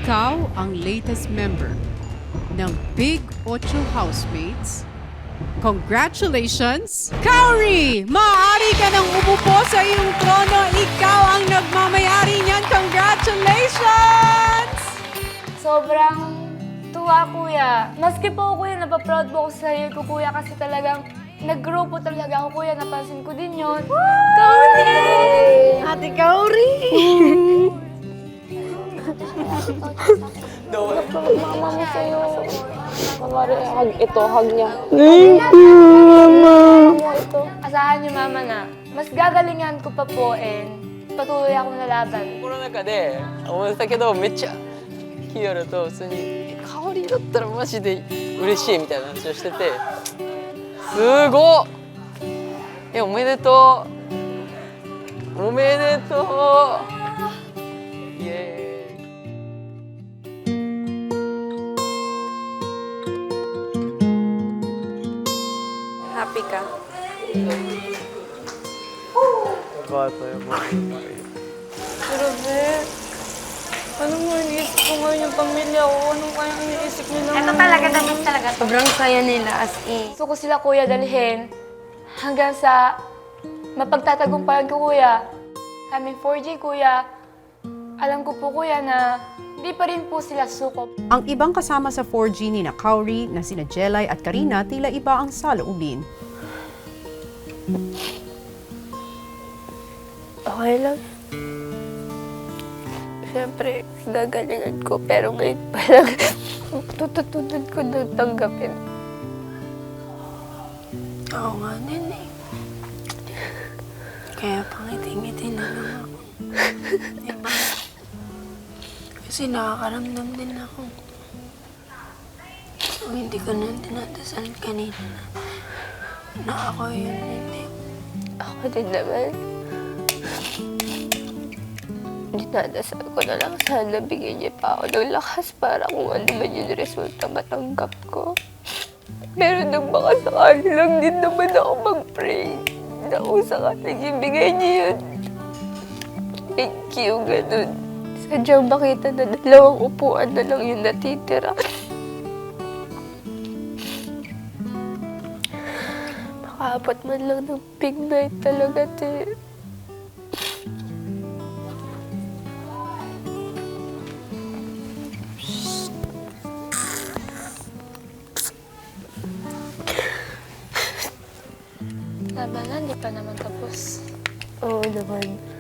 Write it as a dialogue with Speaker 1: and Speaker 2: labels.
Speaker 1: ikaw ang latest member ng Big Ocho Housemates. Congratulations! Kaori! Maaari ka nang umupo sa iyong trono. Ikaw ang nagmamayari niyan. Congratulations!
Speaker 2: Sobrang tuwa, kuya. Maski po, kuya, napaproud po ako sa sarili ko, kuya, kasi talagang nag-grow po talaga ako, kuya. Napansin ko din yun. Kaori!
Speaker 3: Ate Kaori!
Speaker 2: Mama mo sa'yo. Mama, hug ito, hug niya.
Speaker 3: Thank you, Mama!
Speaker 2: Ito. Asahan niyo, mama, na mas gagalingan ko pa po and patuloy akong lalaban.
Speaker 4: 心の中で思ってたけどめっちゃヒーローと普通に香りだったらマジで嬉しいみたいな話をしててすごっおめでとうおめでとうイエーイ
Speaker 2: Happy ka? Grabe. Ano mo iniisip ko ngayon yung pamilya ko? Anong kaya iniisip nila?
Speaker 3: Ito talaga, dapat talaga. Sobrang saya nila as in.
Speaker 2: Gusto ko sila, kuya, dalhin hanggang sa mapagtatagumpayan ko, kuya. Kaming 4G, kuya. Alam ko po, kuya, na di pa rin po sila suko.
Speaker 1: Ang ibang kasama sa 4G ni na Kaori na sina Jelay at Karina tila iba ang saloobin.
Speaker 5: Okay lang. Siyempre, gagalingan ko, pero ngayon parang tututunan ko nang tanggapin. Oo nga din eh. Kaya pangiti-ngiti na lang ako. Diba? Kasi nakakaramdam din ako. So, hindi ko na dinadasal kanina na ako yun, hindi. Ako din naman. Dinadasal ko na lang sana bigyan niya pa ako ng lakas para kung ano man yung resulta matanggap ko. Pero nang baka sakali lang din naman ako mag-pray na kung sakaling ibigay niya yun. Thank you, ganun. Sadyang makita na 2 upuan na lang yung natitira. Makaabot man lang ng big night talaga, te.
Speaker 2: Labanan, di pa naman tapos.
Speaker 5: Oo naman.